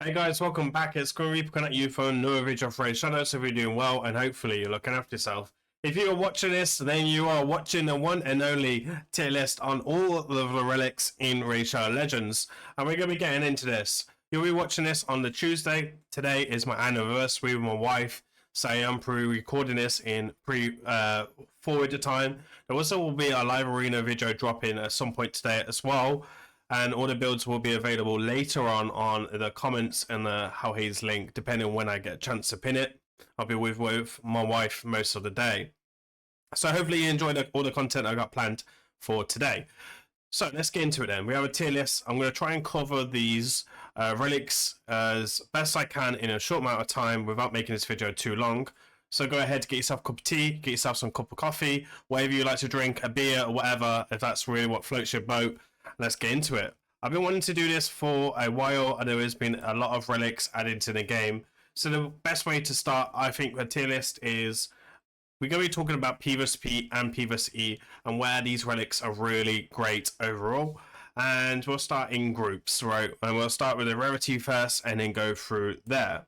Hey guys, welcome back. It's Grimreaper coming at you for another video of Raidshadowlegends. So if you're doing well, and hopefully you're looking after yourself. If you are watching this, then you are watching the one and only tier list on all of the relics in Raidshadowlegends. And we're going to be getting into this. You'll be watching this on the Tuesday. Today is my anniversary with my wife. So I am pre-recording this in forward time. There also will be a live arena video dropping at some point today as well. And all the builds will be available later on the comments and the How He's link, depending on when I get a chance to pin it. I'll be with my wife most of the day. So hopefully you enjoyed all the content I got planned for today. So let's get into it then. We have a tier list. I'm going to try and cover these relics as best I can in a short amount of time without making this video too long. So go ahead, get yourself a cup of tea, get yourself some cup of coffee, whatever you like to drink, a beer or whatever, if that's really what floats your boat. Let's get into it. I've been wanting to do this for a while, and there has been a lot of relics added to the game. So the best way to start, I think, a tier list is we're going to be talking about PvP and PvE and where these relics are really great overall. And we'll start in groups, right? And we'll start with the rarity first and then go through there.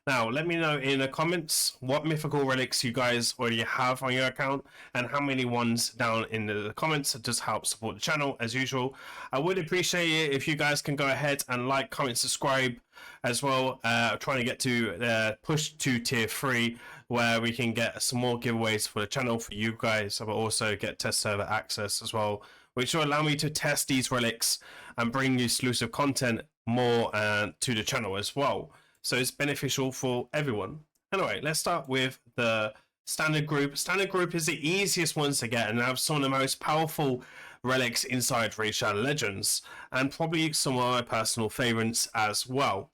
Now, let me know in the comments what mythical relics you guys already have on your account and how many ones down in the comments. It just helps support the channel as usual. I would appreciate it if you guys can go ahead and like, comment, subscribe as well. Trying to get to push to tier 3 where we can get some more giveaways for the channel for you guys, but also get test server access as well, which will allow me to test these relics and bring you exclusive content more to the channel as well. So it's beneficial for everyone. Anyway, let's start with the standard group. Standard group is the easiest ones to get and have some of the most powerful relics inside Raidshadowlegends, and probably some of my personal favorites as well.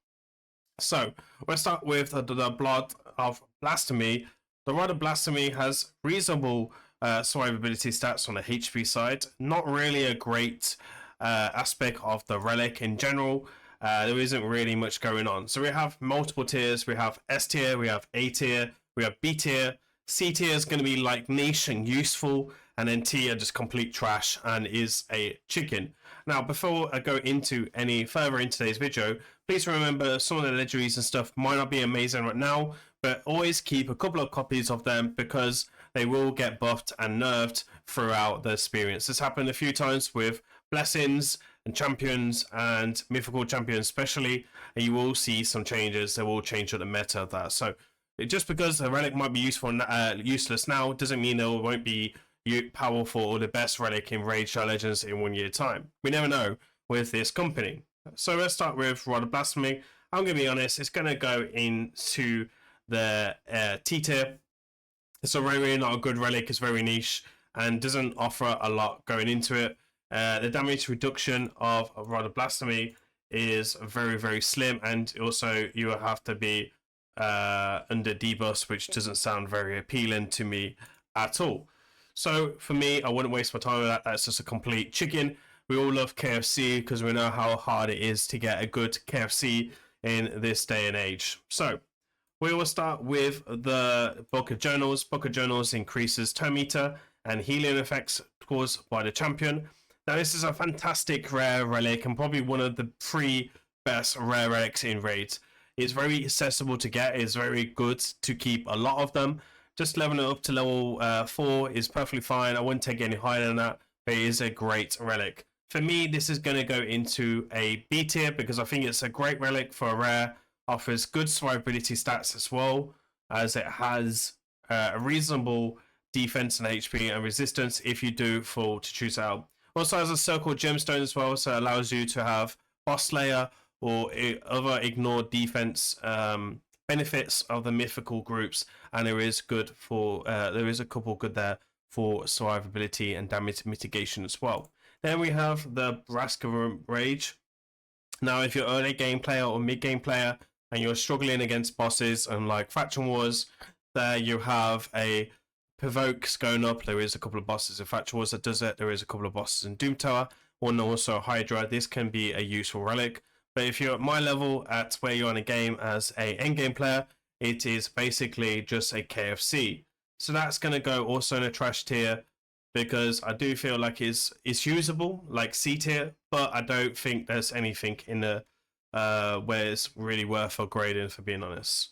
So let's start with the Blood of Blasphemy. The Rod of Blasphemy has reasonable survivability stats on the HP side. Not really a great aspect of the relic in general. There isn't really much going on. So we have multiple tiers. We have S tier, we have A tier, we have B tier. C tier is going to be like niche and useful, and then T are just complete trash and is a chicken. Now, before I go into any further in today's video, please remember some of the legendaries and stuff might not be amazing right now, but always keep a couple of copies of them because they will get buffed and nerfed throughout the experience. This happened a few times with blessings and champions and mythical champions especially, and you will see some changes. They will change up the meta of that. So just because a relic might be useful useless now doesn't mean it won't be powerful or the best relic in Raidshadowlegends in 1 year time. We never know with this company. So let's start with Rod of Blasphemy. I'm going to be honest, it's going to go into the T tier. It's really not a good relic. It's very niche and doesn't offer a lot going into it. The damage reduction of Rod of Blasphemy is very, very slim, and also you will have to be under debuff, which doesn't sound very appealing to me at all. So for me, I wouldn't waste my time with that. That's just a complete chicken. We all love KFC because we know how hard it is to get a good KFC in this day and age. So we will start with the Book of Journals. Book of Journals increases turn meter and healing effects caused by the champion. Now, this is a fantastic rare relic and probably one of the 3 best rare relics in raids. It's very accessible to get. It's very good to keep a lot of them. Just leveling it up to level 4 is perfectly fine. I wouldn't take any higher than that, but it is a great relic. For me, this is going to go into a B tier because I think it's a great relic for a rare. Offers good survivability stats as well, as it has a reasonable defense and HP and resistance if you do fall to choose out. Also has a circle gemstone as well, so it allows you to have boss slayer or other ignored defense benefits of the mythical groups, and there is good for there is a couple good there for survivability and damage mitigation as well. Then we have the Braska Rage. Now, if you're early game player or mid game player and you're struggling against bosses and like faction wars, there you have a Provokes going up. There is a couple of bosses in Faction Wars that does it. There is a couple of bosses in Doom Tower, and also Hydra. This can be a useful relic. But if you're at my level, at where you're in a game as a endgame player, it is basically just a KFC. So that's going to go also in a trash tier because I do feel like it's usable, like C tier, but I don't think there's anything in the where it's really worth upgrading, for being honest.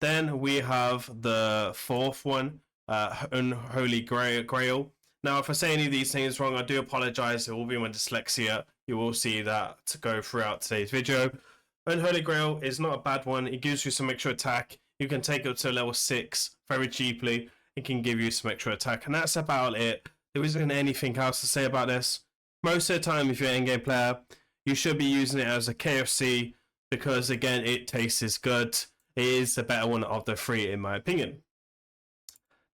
Then we have the fourth one, Unholy Grail. Now, if I say any of these things wrong, I do apologize. It will be my dyslexia. You will see that to go throughout today's video. Unholy Grail is not a bad one. It gives you some extra attack. You can take it to level 6 very cheaply. It can give you some extra attack, and that's about it. There isn't anything else to say about this. Most of the time, if you're an in-game player, you should be using it as a KFC because, again, it tastes good. It is the better one of the three, in my opinion.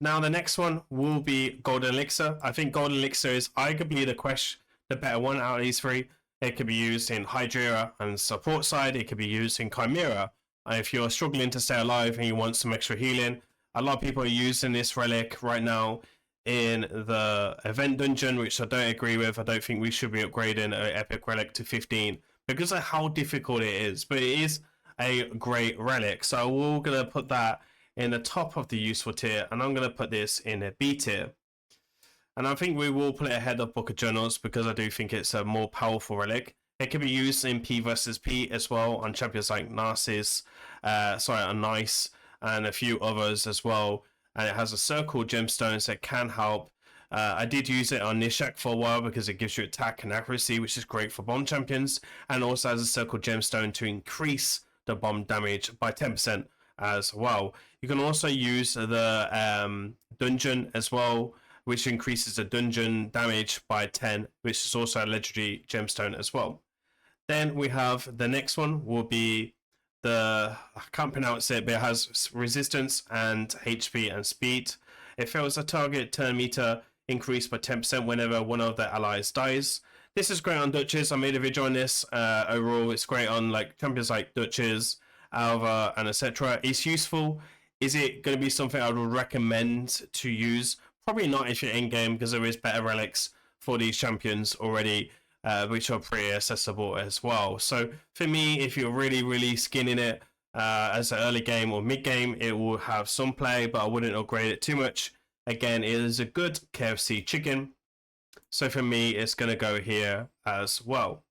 Now, the next one will be Golden Elixir. I think Golden Elixir is arguably the better one out of these three. It could be used in Hydra and support side. It could be used in Chimera. If you're struggling to stay alive and you want some extra healing, a lot of people are using this relic right now in the event dungeon, which I don't agree with. I don't think we should be upgrading an epic relic to 15 because of how difficult it is. But it is a great relic. So we're going to put that in the top of the useful tier, and I'm going to put this in a B tier. And I think we will put it ahead of Book of Journals because I do think it's a more powerful relic. It can be used in P versus P as well on champions like Narcissus, Nice, and a few others as well. And it has a circle gemstones that can help. I did use it on Nishak for a while because it gives you attack and accuracy, which is great for bomb champions, and also has a circle gemstone to increase the bomb damage by 10% as well. You can also use the dungeon as well, which increases the dungeon damage by 10, which is also a legendary gemstone as well. Then we have the next one will be I can't pronounce it, but it has resistance and HP and speed. It fails a target turn meter increased by 10% whenever one of the allies dies. This is great on Duchess. I made a video on this. Overall, it's great on like champions like Duchess, Alva, and etc. It's useful. Is it going to be something I would recommend to use? Probably not if you're in game, because there is better relics for these champions already, which are pretty accessible as well. So for me, if you're really skinning it as an early game or mid game, it will have some play, but I wouldn't upgrade it too much. Again, it is a good KFC chicken. So for me, it's going to go here as well.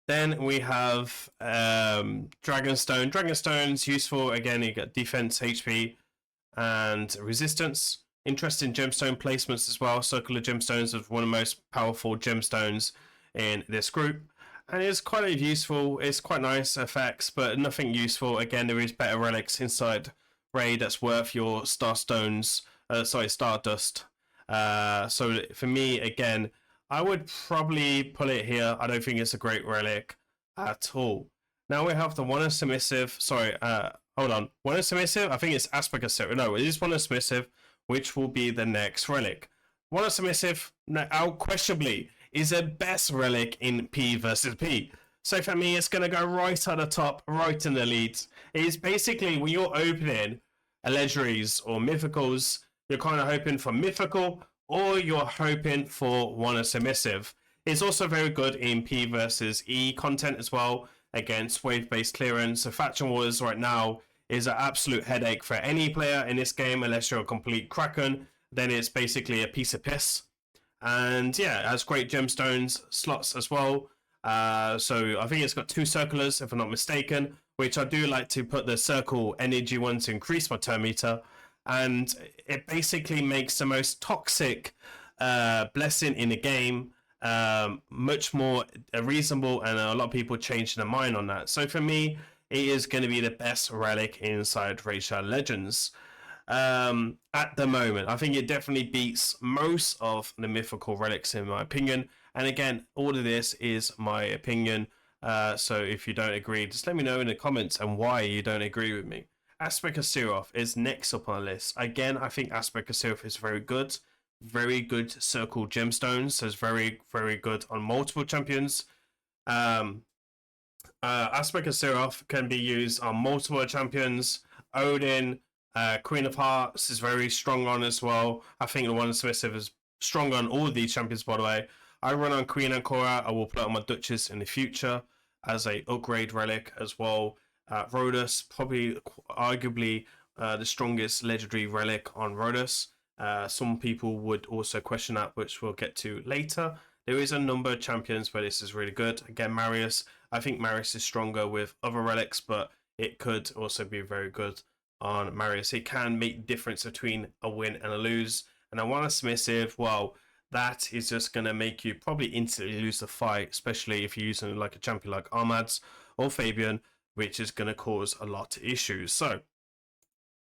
Then we have Dragonstone. Dragonstone's useful. Again, you get defense, HP, and resistance. Interesting gemstone placements as well. Circular gemstones is one of the most powerful gemstones in this group. And it's quite useful. It's quite nice effects, but nothing useful. Again, there is better relics inside Raid that's worth your Stardust. So for me, again, I would probably put it here. I don't think it's a great relic at all. Now we have the One of Submissive. Sorry, hold on. One of Submissive? I think it's Aspect of Submissive. No, it is One of Submissive, which will be the next relic. One of Submissive, unquestionably, is the best relic in P versus P. So for me, it's going to go right at the top, right in the lead. It is basically when you're opening legendaries or mythicals, you're kind of hoping for mythical, or you're hoping for One of Submissive. It's also very good in P versus E content as well, against wave-based clearance. So Faction Wars right now is an absolute headache for any player in this game, unless you're a complete Kraken. Then it's basically a piece of piss. And yeah, it has great gemstones slots as well. So I think it's got 2 circulars, if I'm not mistaken, which I do like to put the circle energy one to increase my turn meter. And it basically makes the most toxic blessing in the game much more reasonable, and a lot of people change their mind on that. So for me, it is going to be the best relic inside Raidshadowlegends at the moment. I think it definitely beats most of the mythical relics in my opinion. And again, all of this is my opinion. So if you don't agree, just let me know in the comments and why you don't agree with me. Aspect of Seroth is next up on the list. Again, I think Aspect of Seroth is very good. Very good circle gemstones. So it's very good on multiple champions. Aspect of Seroth can be used on multiple champions. Odin, Queen of Hearts is very strong on as well. I think the One Submissive is strong on all of these champions, by the way. I run on Queen and Cora. I will put on my Duchess in the future as a upgrade relic as well. Rhodas, probably arguably the strongest legendary relic on Rhodas. Some people would also question that, which we'll get to later. There is a number of champions where this is really good. Again, Marius, I think Marius is stronger with other relics, but it could also be very good on Marius. It can make the difference between a win and a lose. And I want a submissive, well, that is just going to make you probably instantly lose the fight, especially if you're using like a champion like Armads or Fabian, which is going to cause a lot of issues. So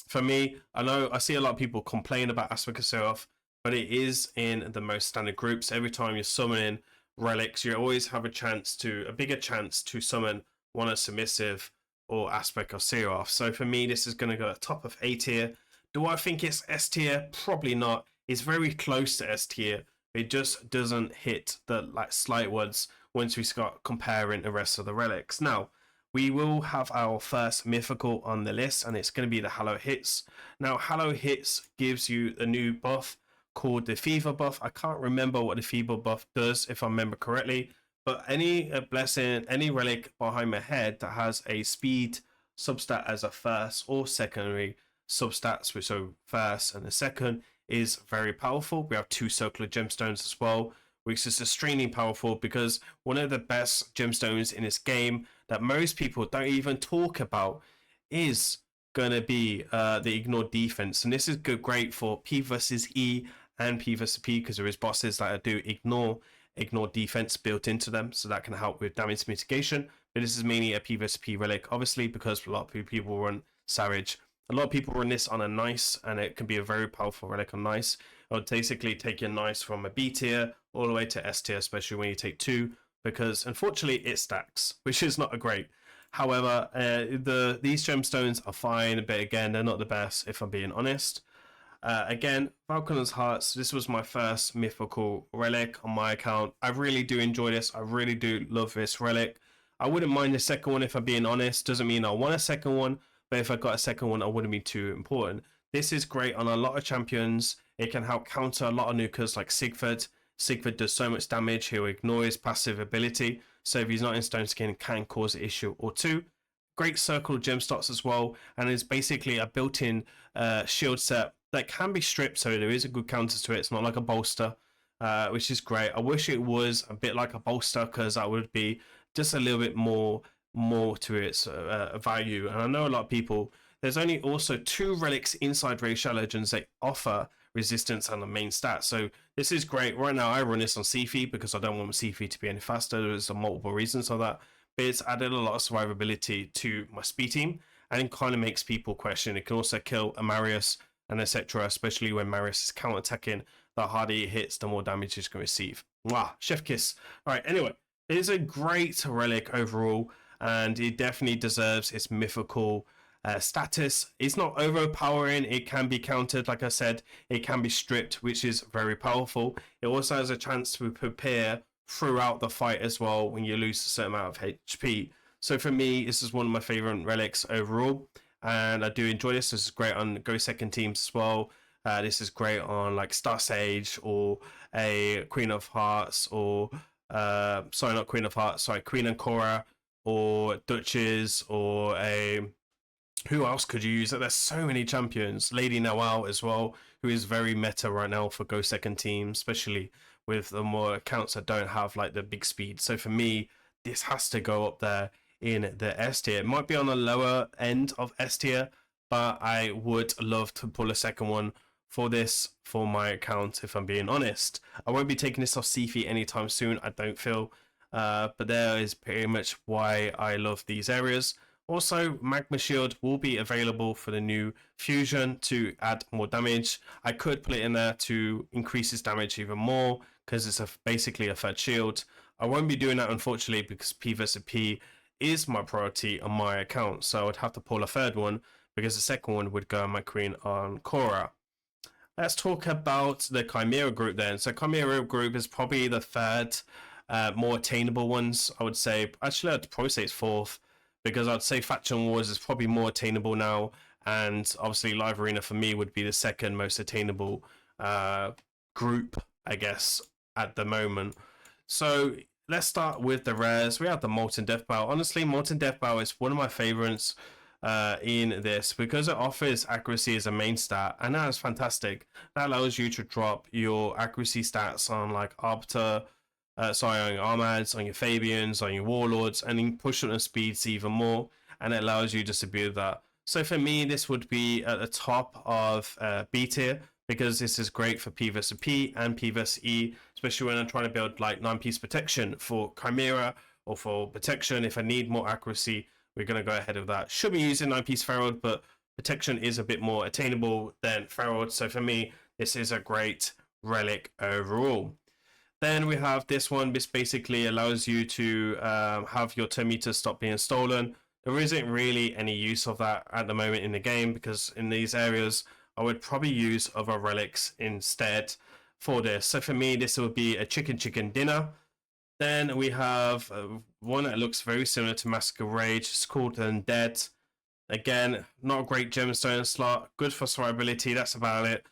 for me, I know I see a lot of people complain about Aspect of Seraph, but it is in the most standard groups. Every time you're summoning relics, you always have a bigger chance to summon one a submissive or Aspect of Seraph. So for me, this is going to go at top of A tier. Do I think it's S tier? Probably not. It's very close to S tier. It just doesn't hit the like slight ones once we start comparing the rest of the relics. Now, we will have our first mythical on the list, and it's going to be the Hallow Hits. Now, Hallow Hits gives you a new buff called the Fever buff. I can't remember what the Fever buff does, if I remember correctly, but any blessing, any relic behind my head that has a speed substat as a first or secondary substats, which so first and the second, is very powerful. We have 2 circular gemstones as well, which is extremely powerful because one of the best gemstones in this game that most people don't even talk about is going to be the ignore defense. And this is great for P versus E and P versus P because there is bosses that do ignore defense built into them, so that can help with damage mitigation. But this is mainly a P versus P relic, obviously, because a lot of people run Savage. A lot of people run this on a Nice, and it can be a very powerful relic on Nice. It would basically take your Nice from a B tier all the way to S tier, especially when you take 2, because unfortunately it stacks, which is not a great. However, these gemstones are fine, but again, they're not the best, if I'm being honest. Again, Falcon's Hearts, this was my first mythical relic on my account. I really do enjoy this. I really do love this relic. I wouldn't mind the second one, if I'm being honest. Doesn't mean I want a second one, but if I got a second one, I wouldn't be too important. This is great on a lot of champions. It can help counter a lot of nukers like Sigfrid. Sigfrid does so much damage, he'll ignore his passive ability. So if he's not in Stone Skin, can cause an issue or 2. Great circle gem slots as well, and is basically a built-in shield set that can be stripped, so there is a good counter to it. It's not like a bolster, which is great. I wish it was a bit like a bolster, because that would be just a little bit more to its value. And I know a lot of people, there's only also 2 relics inside Raidshadowlegends that offer resistance on the main stat. So this is great. Right now I run this on Sifi because I don't want Sifi to be any faster. There's multiple reasons for that, but it's added a lot of survivability to my speed team, and it kind of makes people question. It can also kill a Marius and etc., especially when Marius is counter-attacking. The harder he hits, the more damage he's going to receive. Wow, chef kiss. All right, anyway, it is a great relic overall, and it definitely deserves its mythical status. It's not overpowering. It can be countered, like I said. It can be stripped, which is very powerful. It also has a chance to prepare throughout the fight as well when you lose a certain amount of HP. So for me, this is one of my favorite relics overall, and I do enjoy this. This is great on Go Second teams as well. This is great on like Star Sage or a Queen of Hearts, or sorry, not Queen of Hearts, sorry, Queen and Cora, or Duchess, or a, who else could you use? There's so many champions. Lady Noelle as well, who is very meta right now for Go Second team, especially with the more accounts that don't have like the big speed. So for me, this has to go up there in the S tier. It might be on the lower end of S tier, but I would love to pull a second one for this for my account, if I'm being honest. I won't be taking this off Sifi anytime soon, I don't feel, but there is pretty much why I love these areas. Also, Magma Shield will be available for the new fusion to add more damage. I could put it in there to increase its damage even more, because it's basically a third shield. I won't be doing that, unfortunately, because P versus P is my priority on my account, so I'd have to pull a third one, because the second one would go on my Queen on Cora. Let's talk about the Chimera group then. So Chimera group is probably the third more attainable ones, I would say. Actually, I'd probably say it's fourth, because I'd say Faction Wars is probably more attainable now, and obviously Live Arena for me would be the second most attainable group, I guess, at the moment. So let's start with the rares. We have the Molten Death Bow. Honestly, Molten Death Bow is one of my favorites in this, because it offers accuracy as a main stat, and that is fantastic. That allows you to drop your accuracy stats on like Arbiter, on your Armads, on your Fabians, on your Warlords, and then push on the speeds even more, and it allows you just to build that. So for me, this would be at the top of B tier, because this is great for P vs P and P vs E, especially when I'm trying to build like 9-piece protection for Chimera, or for protection if I need more accuracy. We're going to go ahead of that. Should be using 9-piece Ferald, but protection is a bit more attainable than Ferald. So for me, this is a great relic overall. Then we have this one. This basically allows you to have your turn meter stop being stolen. There isn't really any use of that at the moment in the game, because in these areas, I would probably use other relics instead for this. So for me, this would be a chicken dinner. Then we have one that looks very similar to Massacre Rage. It's called Undead. Again, not a great gemstone slot. Good for survivability. That's about it.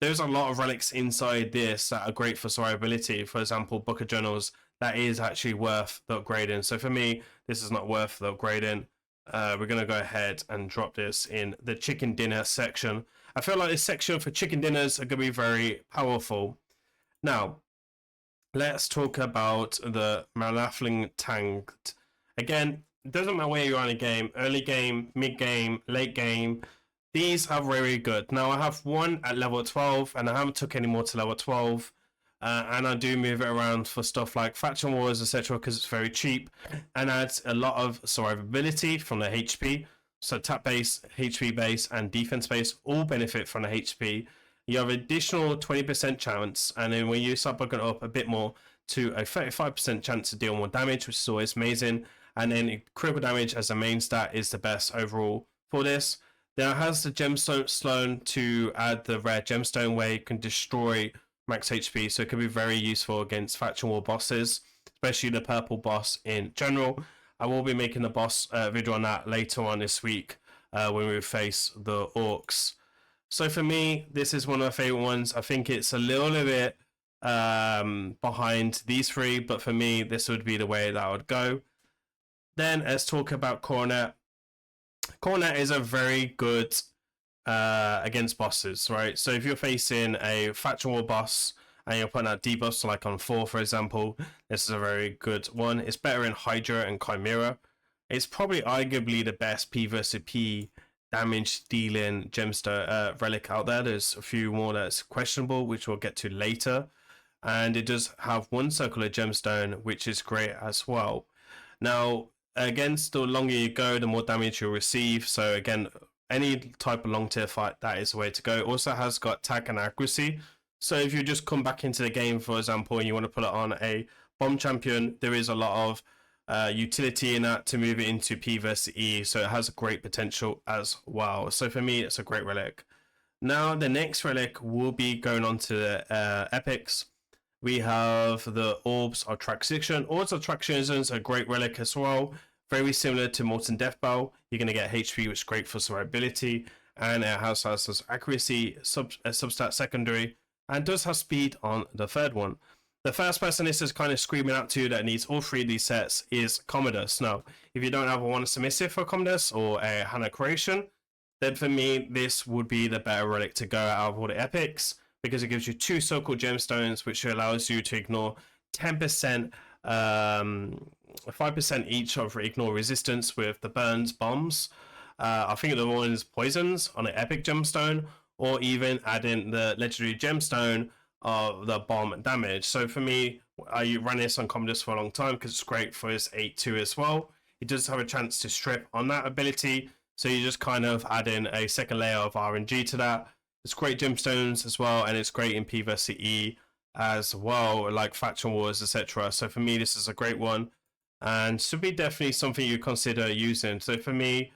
There's a lot of relics inside this that are great for survivability. For example, Book of Journals. That is actually worth the upgrading. So for me, this is not worth the upgrading. We're going to go ahead and drop this in the chicken dinner section. I feel like this section for chicken dinners are going to be very powerful. Now, let's talk about the Malafling Tanked. Again, it doesn't matter where you are in a game, early game, mid game, late game. These are very good. Now, I have one at level 12, and I haven't took any more to level 12. And I do move it around for stuff like Faction Wars, etc., because it's very cheap and adds a lot of survivability from the HP. So tap base, HP base, and defense base all benefit from the HP. You have additional 20% chance, and then when you start bugging up a bit more to a 35% chance to deal more damage, which is always amazing. And then critical damage as the main stat is the best overall for this. Then it has the gemstone sloan to add the rare gemstone where you can destroy max HP, so it can be very useful against faction war bosses, especially the purple boss in general. I will be making the boss video on that later on this week when we face the orcs. So for me, this is one of my favorite ones. I think it's a little bit behind these three, but for me, this would be the way that I would go. Then let's talk about Coronet. Coronet is a very good against bosses, right? So if you're facing a faction war boss and you're putting out debuffs like on 4, for example, this is a very good one. It's better in Hydra and Chimera. It's probably arguably the best P vs P damage dealing gemstone relic out there. There's a few more that's questionable, which we'll get to later. And it does have one circular gemstone, which is great as well. Now, against the longer you go, the more damage you'll receive. So again, any type of long tier fight, that is the way to go. It also has got attack and accuracy. So if you just come back into the game, for example, and you want to put it on a bomb champion, there is a lot of utility in that to move it into P vs E. So it has a great potential as well. So for me, it's a great relic. Now, the next relic will be going on to the epics. We have the Orbs of Traction. Orbs of Traction is a great relic as well. Very similar to Molten Death Bow. You're going to get HP, which is great for survivability. And it has accuracy, substat secondary, and does have speed on the third one. The first person this is kind of screaming out to that needs all three of these sets is Commodus. Now, if you don't have a one submissive for Commodus or a Hana Creation, then for me, this would be the better relic to go out of all the epics, because it gives you 2 so-called gemstones, which allows you to ignore 10%, 5% each of ignore resistance with the burns bombs. I think the one is poisons on an epic gemstone, or even add in the legendary gemstone of the bomb damage. So for me, I ran this on Commodus for a long time because it's great for his 8-2 as well. It does have a chance to strip on that ability, so you just kind of add in a second layer of RNG to that. It's great gemstones as well, and it's great in P vs E as well, like Faction Wars, etc. So for me, this is a great one, and should be definitely something you consider using. So for me,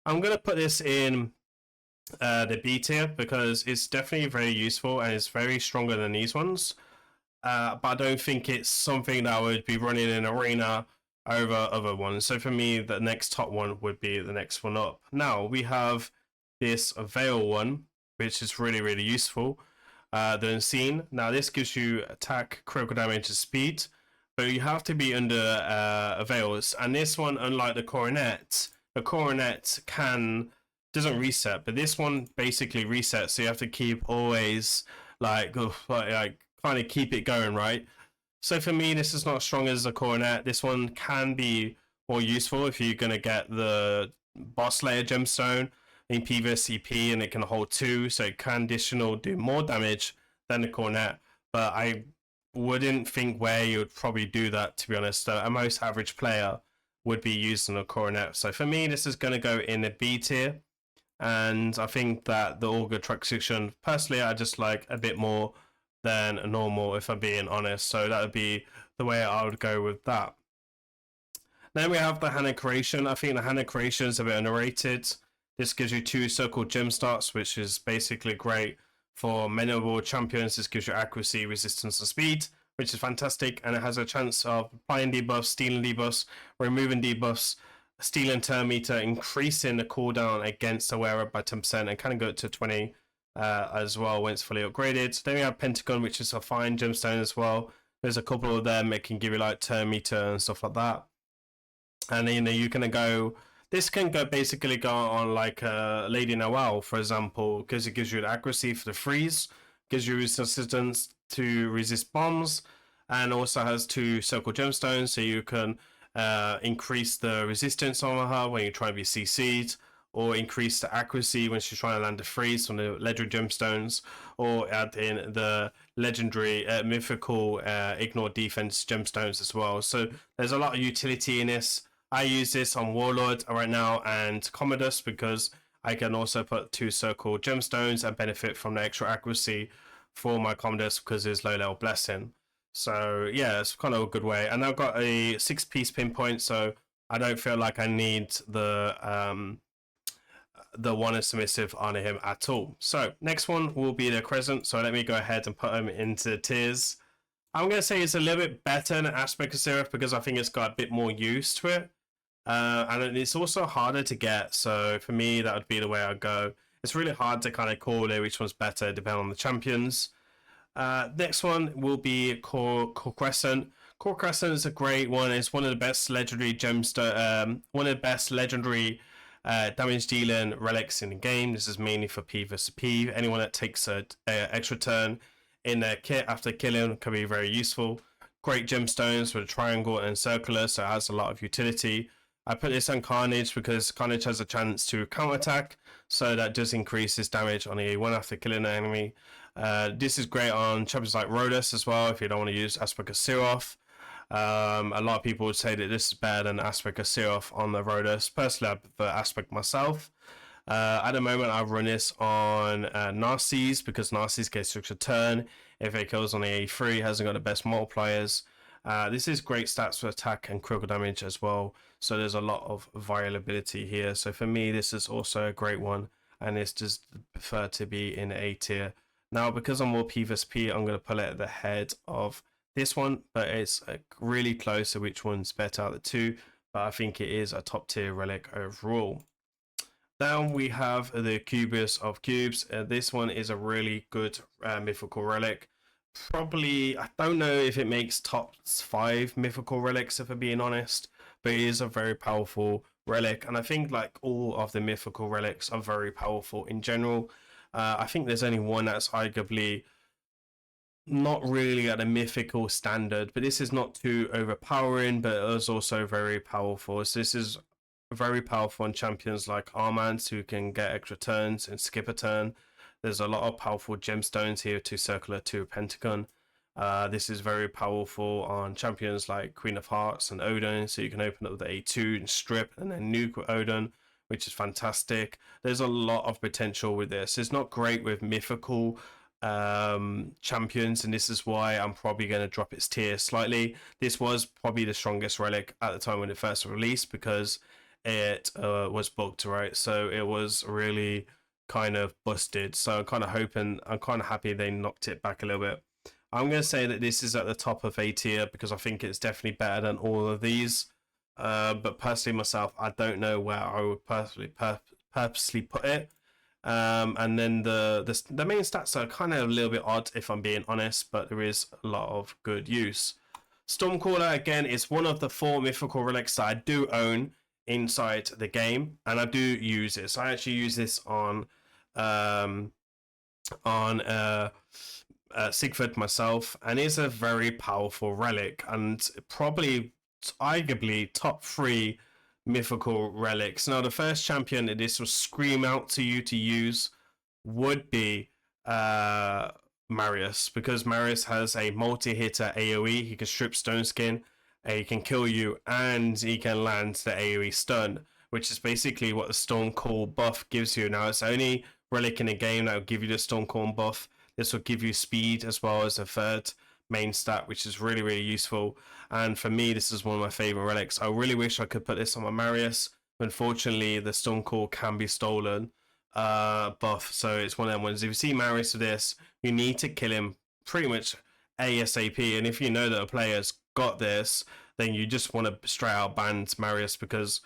I'm going to put this in the B tier because it's definitely very useful and it's very stronger than these ones. But I don't think it's something that I would be running in arena over other ones. So for me, the next top one would be the next one up. Now we have this Veil one, which is really, really useful. The Unseen. Now this gives you attack, critical damage, and speed, but you have to be under Veils. And this one, unlike the Coronet doesn't reset, but this one basically resets, so you have to keep always like kind of keep it going, right? So for me, this is not as strong as the coronet. This one can be more useful if you're gonna get the boss layer gemstone in PvCP, and it can hold 2, so it can additional do more damage than the coronet. But I wouldn't think where you would probably do that, to be honest. A most average player would be using a coronet. So for me, this is gonna go in the B tier. And I think that the auger truck section, personally, I just like a bit more than normal, if I'm being honest. So that would be the way I would go with that. Then we have the Hana creation. I think the Hana creation is a bit underrated. This gives you 2 circle gem starts, which is basically great for many champions. This gives you accuracy, resistance, and speed, which is fantastic. And it has a chance of applying debuffs, stealing debuffs, removing debuffs, stealing turn meter, increasing the cooldown against the wearer by 10%, and kind of go to 20 as well when it's fully upgraded. Then we have Pentagon, which is a fine gemstone as well. There's a couple of them. It can give you like turn meter and stuff like that. And then you can go. This can basically go on like Lady Noel, for example, because it gives you the accuracy for the freeze, gives you resistance to resist bombs, and also has 2 circle gemstones, so you can increase the resistance on her when you try to be CC'd, or increase the accuracy when she's trying to land a freeze on the legendary gemstones, or add in the legendary mythical ignore defense gemstones as well. So there's a lot of utility in this. I use this on Warlord right now and Commodus because I can also put 2 circle gemstones and benefit from the extra accuracy for my Commodus because it's low level blessing. So yeah, it's kind of a good way. And I've got a 6-piece pinpoint, so I don't feel like I need the one is submissive on him at all. So next one will be the Crescent. So let me go ahead and put him into tiers. I'm going to say it's a little bit better than Aspect of Seraph because I think it's got a bit more use to it. And it's also harder to get. So for me, that would be the way I'd go. It's really hard to kind of call it which one's better depending on the champions. Next one will be Core Crescent. Core Crescent is a great one. It's one of the best legendary gemstone, one of the best legendary damage dealing relics in the game. This is mainly for PvP. Anyone that takes a extra turn in their kit after killing can be very useful. Great gemstones with a triangle and circular, so it has a lot of utility. I put this on Carnage because Carnage has a chance to counterattack, so that does increase his damage on the A1 after killing an enemy. This is great on champions like Rhodas as well if you don't want to use Aspect of Seraph. A lot of people would say that this is better than Aspect of Seraph on the Rhodas. Personally, I prefer Aspect myself. At the moment, I run this on Narcissus because Narcissus gets extra turn. If it kills on the A3, hasn't got the best multipliers. This is great stats for attack and critical damage as well. So there's a lot of variability here. So for me, this is also a great one. And it's just preferred to be in A tier. Now, because I'm more PvP, I'm going to put it at the head of this one. But it's really close to which one's better out of the 2. But I think it is a top tier relic overall. Then we have the Cubus of Cubes. This one is a really good mythical relic. Probably, I don't know if it makes top 5 mythical relics, if I'm being honest, but it is a very powerful relic. And I think like all of the mythical relics are very powerful in general. I think there's only one that's arguably not really at a mythical standard, but this is not too overpowering, but it is also very powerful. So this is very powerful on champions like Armand who can get extra turns and skip a turn. There's a lot of powerful gemstones here, 2 circular, 2 pentagon. This is very powerful on champions like Queen of Hearts and Odin, so you can open up the A2 and strip and then nuke with Odin, which is fantastic. There's a lot of potential with this. It's not great with mythical champions, and this is why I'm probably going to drop its tier slightly. This was probably the strongest relic at the time when it first released because it was booked, right? So it was really kind of busted. So I'm kind of happy they knocked it back a little bit. I'm going to say that this is at the top of A tier because I think it's definitely better than all of these. But personally myself, I don't know where I would purposely put it. And then the main stats are kind of a little bit odd if I'm being honest, but there is a lot of good use. Stormcaller, again, is one of the 4 mythical relics that I do own inside the game, and I do use it. So I actually use this on Sigford myself, and it's a very powerful relic, and probably arguably top 3 mythical relics. Now, the first champion that this will scream out to you to use would be Marius, because Marius has a multi-hitter AoE. He can strip stone skin, he can kill you, and he can land the AoE stun, which is basically what the Stormcall buff gives you. Now, it's the only relic in the game that will give you the Stormcall buff. This will give you speed as well as a third main stat, which is really, really useful. And for me, this is one of my favorite relics. I really wish I could put this on my Marius. Unfortunately, the Stormcall can be stolen buff, so it's one of them ones. If you see Marius with this, you need to kill him pretty much ASAP. And if you know that a player's got this, then you just want to straight out ban Marius, because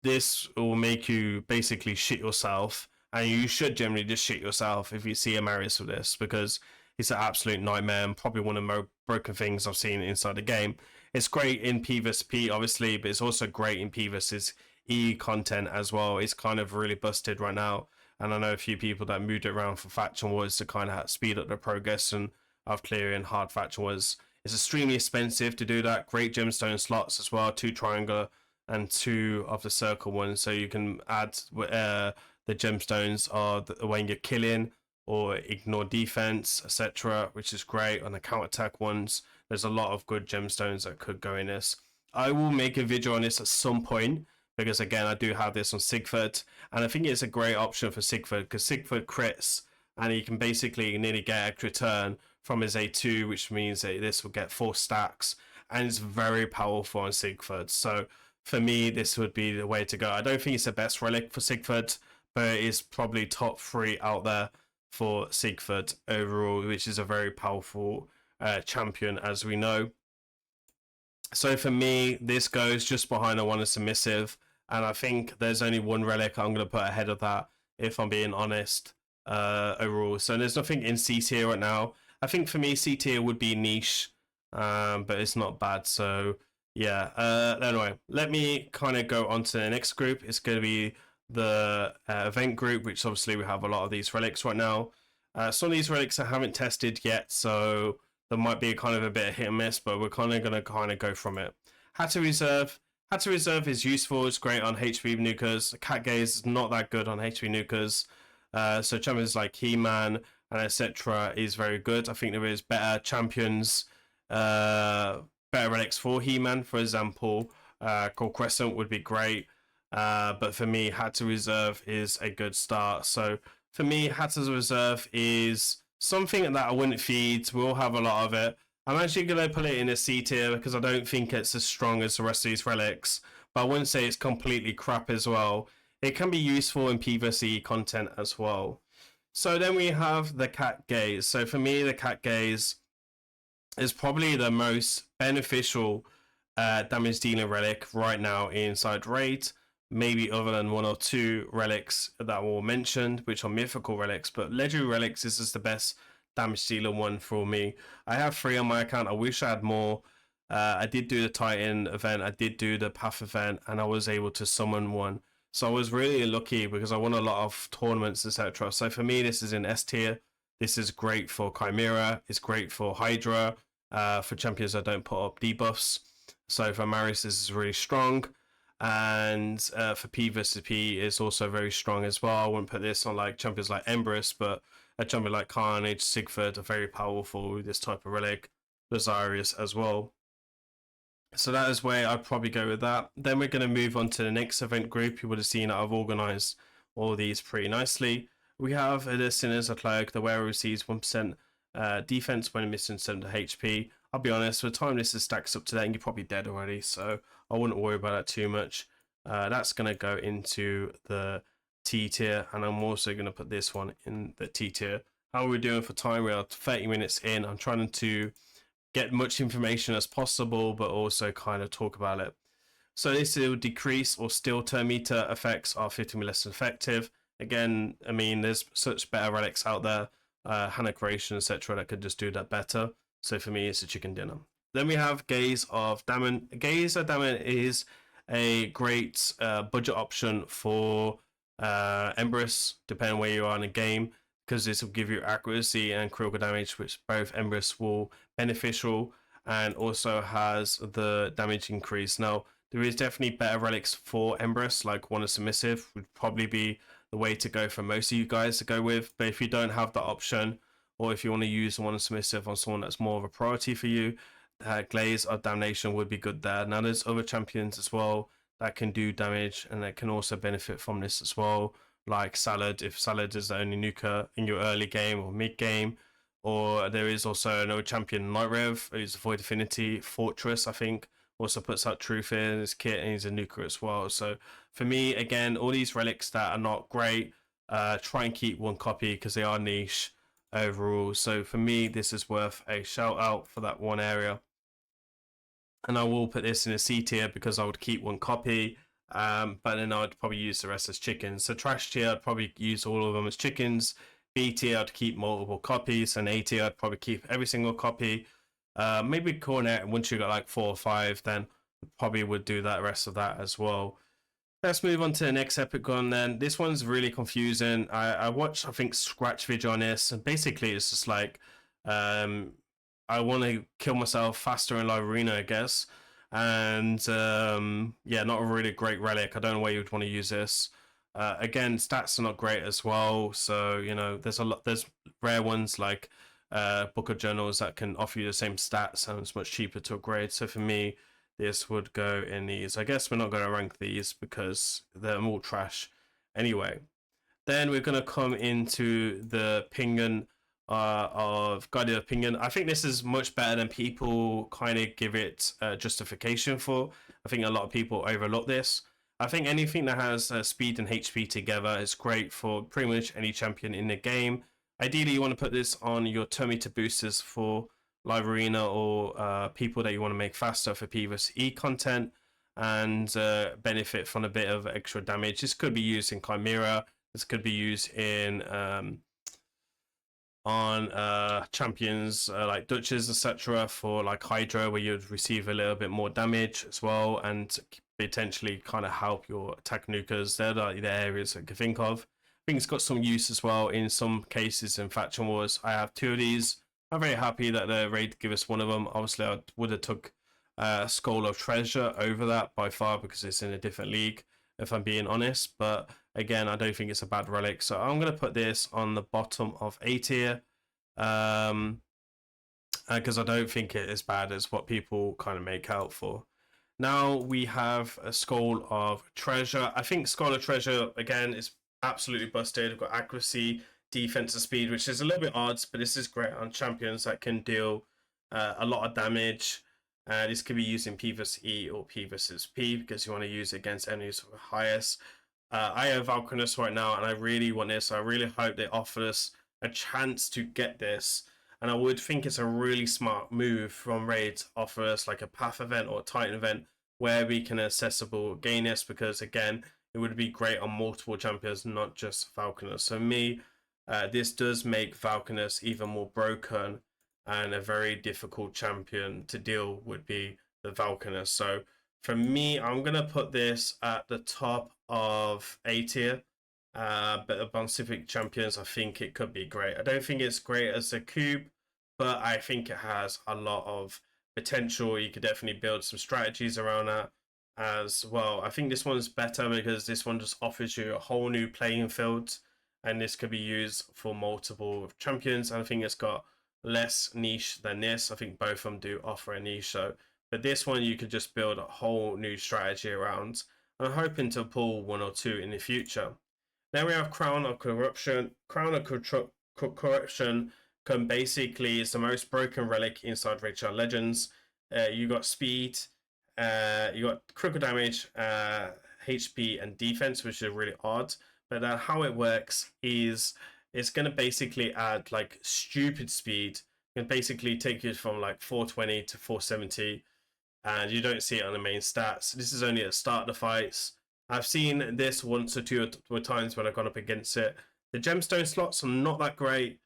this will make you basically shit yourself. And you should generally just shit yourself if you see a Marius with this, because it's an absolute nightmare and probably one of the most broken things I've seen inside the game. It's great in PvP, obviously, but it's also great in PvS's E content as well. It's kind of really busted right now, and I know a few people that moved it around for faction wars to kind of speed up the progress and of clearing hard faction wars. It's extremely expensive to do that. Great gemstone slots as well, 2 triangular and 2 of the circle ones, so you can add the gemstones are when you're killing or ignore defense, etc., which is great. On the counter attack ones, there's a lot of good gemstones that could go in this. I will make a video on this at some point, because again, I do have this on Sigford, and I think it's a great option for Sigford, because Sigford crits and he can basically nearly get extra turn from his A2, which means that this will get 4 stacks, and it's very powerful on Sigford. So for me, this would be the way to go. I don't think it's the best relic for Sigford, but it is probably top 3 out there for Sigford overall, which is a very powerful champion, as we know. So for me, this goes just behind the one of submissive, and I think there's only one relic I'm going to put ahead of that, if I'm being honest, overall. So there's nothing in C tier right now. I think for me, C tier would be niche, but it's not bad. So yeah, anyway, let me kind of go on to the next group. It's going to be the event group, which obviously we have a lot of these relics right now. Some of these relics I haven't tested yet, so there might be kind of a bit of hit and miss, but we're kind of going to go from it. How to reserve. How to reserve is useful. It's great on HP nukers. Cat gaze is not that good on HP nukers. So champions like He-Man and etc. is very good. I think there is better champions, better relics for He-Man, for example. Cold Crescent would be great. But for me, Had to Reserve is a good start. So for me, Had to Reserve is something that I wouldn't feed. We'll have a lot of it. I'm actually going to put it in a C tier, because I don't think it's as strong as the rest of these relics. But I wouldn't say it's completely crap as well. It can be useful in PvC content as well. So then we have the Cat Gaze. So for me, the Cat Gaze is probably the most beneficial damage dealing relic right now inside Raid. Maybe other than 1 or 2 relics that were mentioned, which are mythical relics, but legendary relics is just the best damage dealer one for me. I have 3 on my account. I wish I had more. I did do the Titan event, I did do the Path event, and I was able to summon one. So I was really lucky, because I won a lot of tournaments, etc. So for me, this is in S tier. This is great for Chimera. It's great for Hydra. For champions that don't put up debuffs. So for Marius, this is really strong. And for PvP, it's also very strong as well. I wouldn't put this on like champions like Empress, but a champion like Carnage, Sigford are very powerful with this type of relic. Lazarius as well. So that is where I'd probably go with that. Then we're going to move on to the next event group. You would have seen that I've organized all these pretty nicely. We have the Sinners, a Cleric. The wearer receives 1% defense when missing 7 HP. I'll be honest, by the time this is stacks up to that, and you're probably dead already, so I wouldn't worry about that too much. That's going to go into the T tier, and I'm also going to put this one in the T tier. How are we doing for time? We are 30 minutes in. I'm trying to get much information as possible, but also kind of talk about it. So this will decrease or still turn meter effects are 50% less effective. Again, I mean, there's such better relics out there, Hana Creation, etc., that could just do that better. So for me, it's a chicken dinner. Then we have Gaze of Damon. Gaze of Damon is a great budget option for Empress, depending where you are in the game. because this will give you accuracy and critical damage, which both Empress will beneficial, and also has the damage increase. Now, there is definitely better relics for Empress, like one of submissive would probably be the way to go for most of you guys to go with. But if you don't have that option, or if you want to use one of submissive on someone that's more of a priority for you, Glaze or Damnation would be good there. Now, there's other champions as well that can do damage and that can also benefit from this as well, like Salad, if Salad is the only nuker in your early game or mid game. Or there is also another champion, Night Rev, who's Void Affinity Fortress, I think, also puts out Truth in his kit, and he's a nuker as well. So for me, again, all these relics that are not great, try and keep one copy because they are niche overall. So for me, this is worth a shout out for that one area. And I will put this in a C tier because I would keep one copy, but then I'd probably use the rest as chickens. So trash tier, I'd probably use all of them as chickens. B tier, I'd keep multiple copies, and A tier, I'd probably keep every single copy. Maybe Cornet, once you got like 4 or 5, then probably would do that rest of that as well. Let's move on to the next epic one then. This one's really confusing. I watched, I think, Scratch video on this, and basically it's just like, I want to kill myself faster in live arena, I guess. And yeah, not a really great relic. I don't know why you would want to use this. Again, stats are not great as well. So, you know, there's rare ones like Book of Journals that can offer you the same stats and it's much cheaper to upgrade. So for me, this would go in these. I guess we're not going to rank these because they're all trash anyway. Then we're going to come into the Pingun of Guardian of Pingun. I think this is much better than people kind of give it justification for. I think a lot of people overlook this. I think anything that has speed and HP together is great for pretty much any champion in the game. Ideally, you want to put this on your turn meter boosters for live arena or people that you want to make faster for PvE content and benefit from a bit of extra damage. This could be used in Chimera. This could be used in on champions like Duchess, etc. for like Hydra, where you'd receive a little bit more damage as well and potentially kind of help your attack nukers. They're like the areas I can think of. I think it's got some use as well in some cases in Faction Wars. I have 2 of these. I'm very happy that the raid give us one of them. Obviously, I would have took Skull of Treasure over that by far because it's in a different league, if I'm being honest. But again, I don't think it's a bad relic. So I'm going to put this on the bottom of A tier because I don't think it is bad as what people kind of make out for. Now we have a Skull of Treasure. I think Skull of Treasure, again, is absolutely busted. We've got accuracy, defense, and speed, which is a little bit odd, but this is great on champions that can deal a lot of damage. This can be used in P vs E or P vs P because you want to use it against enemies with highest. I have Valkynus right now, and I really want this. I really hope they offer us a chance to get this. And I would think it's a really smart move from Raid to offer us like a Path event or a Titan event where we can accessible gain this, because again, it would be great on multiple champions, not just Valkynus. So me, this does make Valkynus even more broken, and a very difficult champion to deal would be the Valkynus. So for me, I'm going to put this at the top of A tier. But on specific champions, I think it could be great. I don't think it's great as a cube, but I think it has a lot of potential. You could definitely build some strategies around that as well. I think this one's better because this one just offers you a whole new playing field, and this could be used for multiple champions. And I think it's got less niche than this. I think both of them do offer a niche. So, but this one you could just build a whole new strategy around. And I'm hoping to pull 1 or 2 in the future. Then we have Crown of Corruption. Crown of Corruption can basically is the most broken relic inside Raidshadowlegends. You got speed, you got critical damage, HP, and defense, which is really odd. But how it works is it's going to basically add like stupid speed. It can basically take you from like 420 to 470, and you don't see it on the main stats. This is only at the start of the fights. I've seen this once or 2 times when I've gone up against it. The gemstone slots are not that great,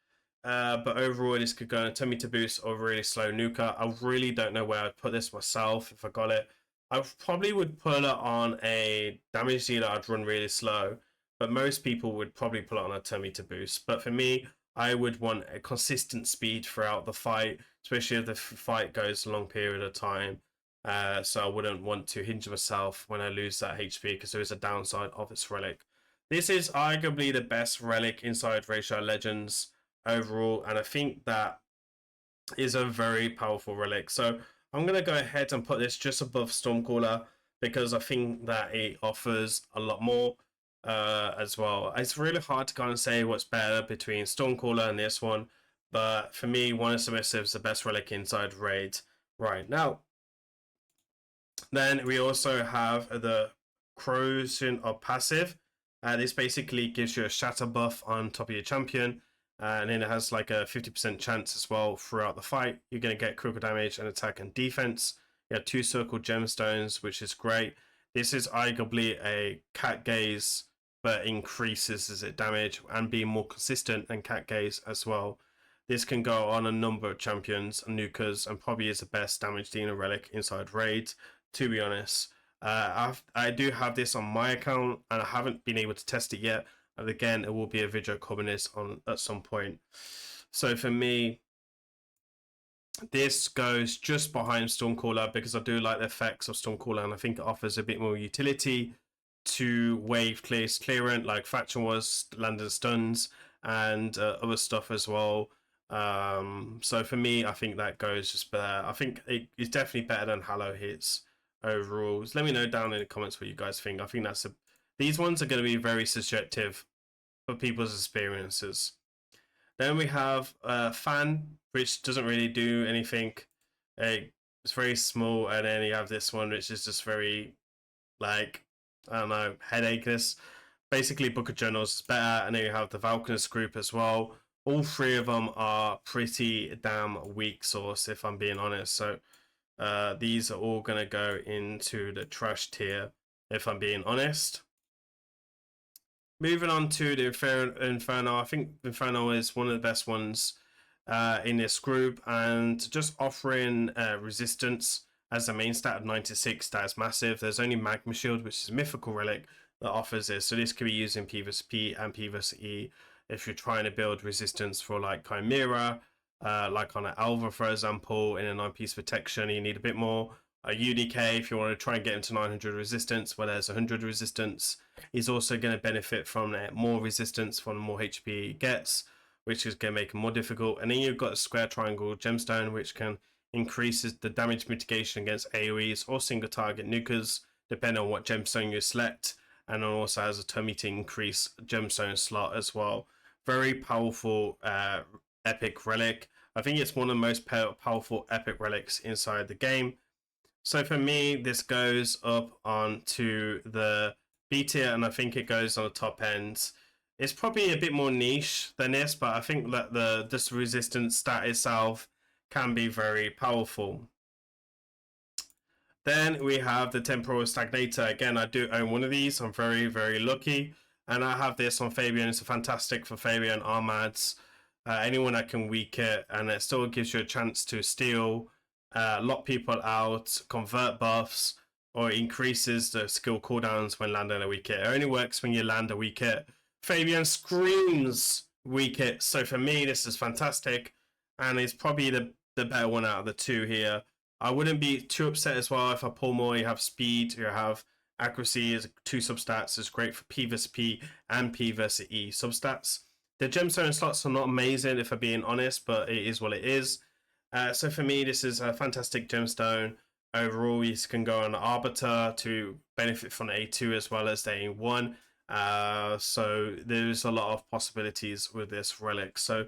but overall this could go on a 10 meter boost or really slow nuker. I really don't know where I'd put this myself if I got it. I probably would put it on a damage dealer I'd run really slow. but most people would probably put it on a turn meter boost. But for me, I would want a consistent speed throughout the fight, especially if the fight goes a long period of time. So I wouldn't want to hinge myself when I lose that HP, because there is a downside of this relic. This is arguably the best relic inside Raidshadowlegends overall, and I think that is a very powerful relic. So I'm going to go ahead and put this just above Stormcaller, because I think that it offers a lot more as well. It's really hard to kind of say what's better between Stormcaller and this one, but for me, one of Submissive is the best relic inside Raid right now. Then we also have the Corrosion of Passive. This basically gives you a shatter buff on top of your champion, and then it has like a 50% chance as well throughout the fight. You're going to get critical damage and attack and defense. You have 2 circle gemstones, which is great. This is arguably a cat gaze, but increases as it damage and being more consistent than cat gaze as well. This can go on a number of champions and nukers, and probably is the best damage dealer relic inside raids, to be honest. I do have this on my account, and I haven't been able to test it yet. And again, it will be a video covering this on at some point. So for me, this goes just behind Stormcaller, because I do like the effects of Stormcaller, and I think it offers a bit more utility to wave clearance, like Faction was, landing stuns, and other stuff as well. So for me, I think that goes just there. I think it's definitely better than Hallow hits overall. So let me know down in the comments what you guys think. I think these ones are going to be very subjective for people's experiences. Then we have Fan, which doesn't really do anything. It's very small, and then you have this one, which is just very, like, I don't know, headacheless. Basically, Book of Journals is better, and then you have the Valkanus group as well. All 3 of them are pretty damn weak source, if I'm being honest. So these are all going to go into the trash tier, if I'm being honest. Moving on to the Inferno, I think Inferno is one of the best ones in this group, and just offering resistance as a main stat of 96, that is massive. There's only Magma Shield, which is a mythical relic, that offers this. So this can be used in PvP and PvE if you're trying to build resistance for like Chimera, like on an Alva, for example, in a 9-piece protection. You need a bit more. A UDK, if you want to try and get into 900 resistance, where there's 100 resistance, is also going to benefit from more resistance from the more HP it gets, which is going to make it more difficult. And then you've got a square triangle gemstone, which can increases the damage mitigation against AoEs or single target nukers, depending on what gemstone you select, and it also has a turn meter increase gemstone slot as well. Very powerful epic relic. I think it's one of the most powerful epic relics inside the game. So for me, this goes up onto the B tier, and I think it goes on the top end. It's probably a bit more niche than this, but I think that this resistance stat itself can be very powerful. Then we have the Temporal Stagnator. Again, I do own one of these. I'm very, very lucky. And I have this on Fabian. It's fantastic for Fabian Armads. Anyone that can weak it, and it still gives you a chance to steal, lock people out, convert buffs, or increases the skill cooldowns when landing a weak hit. It only works when you land a weak hit. Fabian screams weak hit. So for me, this is fantastic, and it's probably the better one out of the 2 here. I wouldn't be too upset as well if I pull more. You have speed, you have accuracy as 2 substats. It's great for PvP and PvE substats. The gemstone slots are not amazing, if I'm being honest, but it is what it is. So for me, this is a fantastic gemstone. Overall, you can go on Arbiter to benefit from the A2 as well as the A1. So there's a lot of possibilities with this relic. So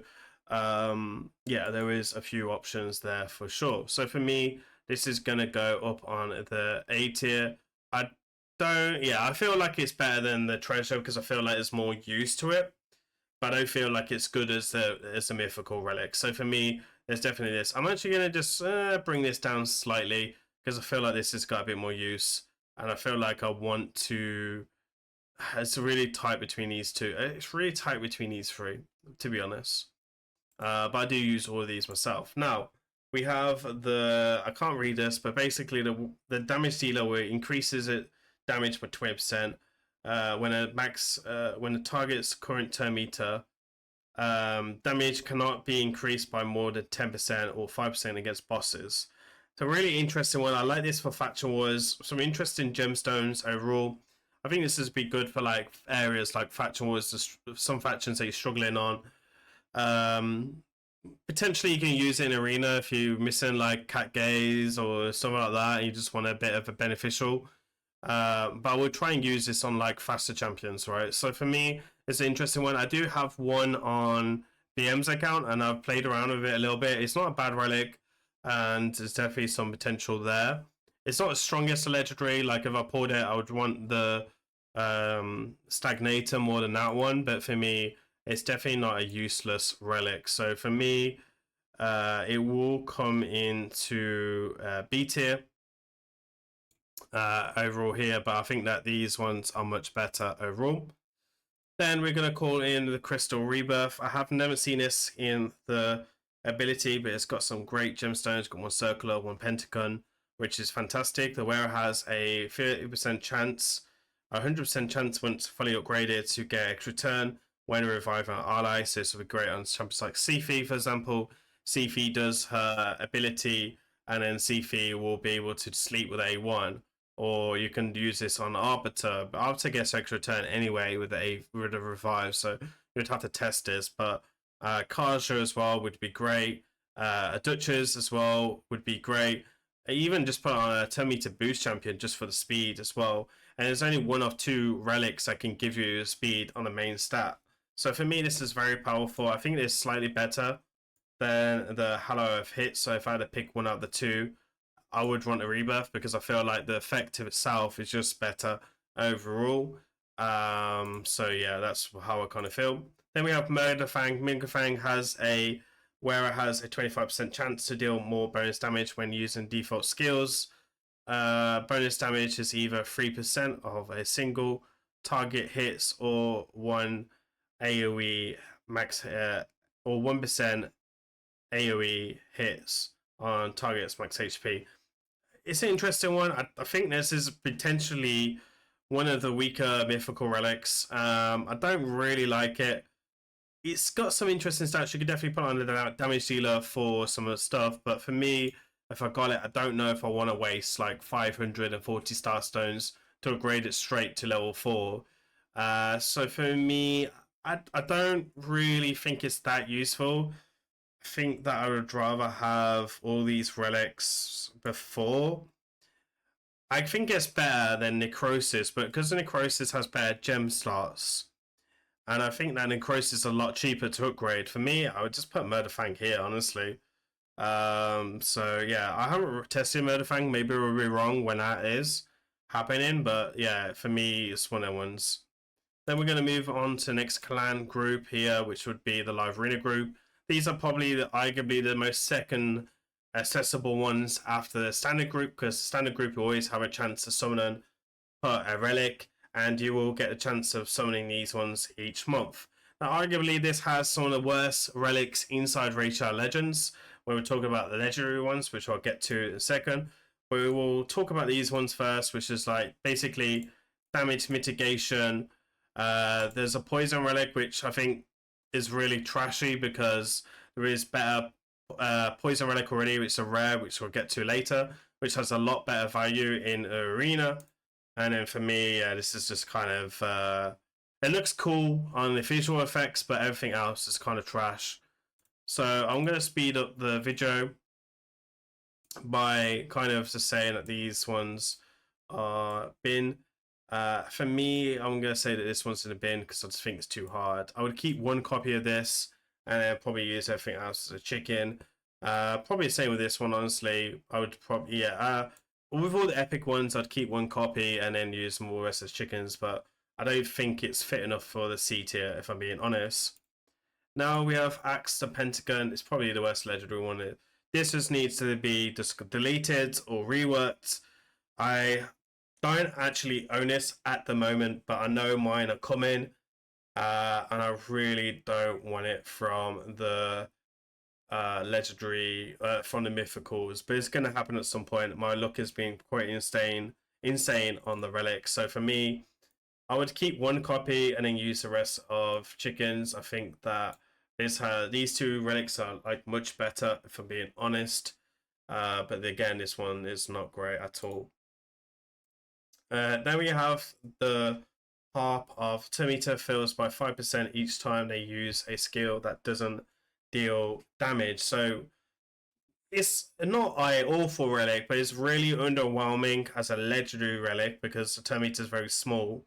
yeah, there is a few options there for sure. So for me, this is gonna go up on the A tier. I feel like it's better than the treasure, because I feel like there's more use to it, but I don't feel like it's good as a mythical relic. So for me, there's definitely this. I'm actually gonna just bring this down slightly, because I feel like this has got a bit more use, and I feel like I want to. It's really tight between these 2. It's really tight between these 3, to be honest. But I do use all of these myself. Now, we have I can't read this, but basically the damage dealer, where it increases it damage by 20%. when the target's current turn meter damage cannot be increased by more than 10% or 5% against bosses. So really interesting one. I like this for faction wars. Some interesting gemstones overall. I think this is be good for like areas like faction wars. Some factions that you're struggling on. Potentially you can use it in arena if you're missing like cat gaze or something like that, and you just want a bit of a beneficial. But I would try and use this on like faster champions, right? So for me, it's an interesting one. I do have one on BM's account, and I've played around with it a little bit. It's not a bad relic, and there's definitely some potential there. It's not as strong as the legendary. Like if I pulled it, I would want the stagnator more than that one. But for me, it's definitely not a useless relic. So for me, it will come into B tier overall here, but I think that these ones are much better overall. Then we're going to call in the Crystal Rebirth. I have never seen this in the ability, but it's got some great gemstones. It's got one circular, one pentagon, which is fantastic. The wearer has a 30% chance, 100% chance once fully upgraded to get extra turn when reviving an ally. So this will be great on champions like Sifi, for example. Sifi does her ability, and then Sifi will be able to sleep with A1. Or you can use this on Arbiter. But Arbiter gets extra turn anyway with a revive, so you'd have to test this. But Kaja as well would be great. A Duchess as well would be great. Even just put on a 10 meter boost champion just for the speed as well. And there's only one of two relics that can give you speed on the main stat. So for me, this is very powerful. I think it's slightly better than the Hallow of Hit. So if I had to pick one out of the two, I would want a rebirth because I feel like the effect of itself is just better overall. So yeah, that's how I kind of feel. Then we have Murder Fang. Murder Fang has a where it has a 25% chance to deal more bonus damage when using default skills. Bonus damage is either 3% of a single target hits or one AoE max or 1% AoE hits on targets max HP. It's an interesting one. I think this is potentially one of the weaker mythical relics. I don't really like it. It's got some interesting stats. You could definitely put on the damage dealer for some of the stuff, but for me, if I got it, I don't know if I want to waste like 540 star stones to upgrade it straight to level 4. So for me, I don't really think it's that useful. I think that I would rather have all these relics before. I think it's better than Necrosis, but because Necrosis has better gem slots, and I think that Necrosis is a lot cheaper to upgrade. For me, I would just put Murder Fang here, honestly. So yeah, I haven't tested Murder Fang. Maybe we'll be wrong when that is happening, but yeah, for me, it's one of the ones. Then we're going to move on to the next clan group here, which would be the Live Arena group. These are probably arguably the most second accessible ones after the standard group, because the standard group you always have a chance to summon a relic, and you will get a chance of summoning these ones each month. Now, arguably, this has some of the worst relics inside Raidshadowlegends, when we're talking about the legendary ones, which I'll get to in a second. But we will talk about these ones first, which is like basically damage mitigation. There's a poison relic, which I think is really trashy because there is better poison relic already, which is a rare, which we'll get to later, which has a lot better value in arena. And then for me, this is just kind of it looks cool on the visual effects, but everything else is kind of trash. So I'm going to speed up the video by kind of just saying that these ones are bin. For me, I'm going to say that this one's in the bin because I just think it's too hard. I would keep one copy of this and then probably use everything else as a chicken. Probably the same with this one, honestly. I would probably, yeah. With all the epic ones, I'd keep one copy and then use more rest as chickens, but I don't think it's fit enough for the C tier, if I'm being honest. Now we have Axe the Pentagon. It's probably the worst legendary one. This just needs to be just deleted or reworked. I don't actually own this at the moment, but I know mine are coming, and I really don't want it from the legendary, from the mythicals, but it's going to happen at some point. My luck is being quite insane on the relics. So for me, I would keep one copy and then use the rest of chickens. I think that these two relics are like much better, if I'm being honest. But again, this one is not great at all. Then we have the harp of 2 meter fills by 5% each time they use a skill that doesn't deal damage. So it's not an awful relic, but it's really underwhelming as a legendary relic because the 2 meter is very small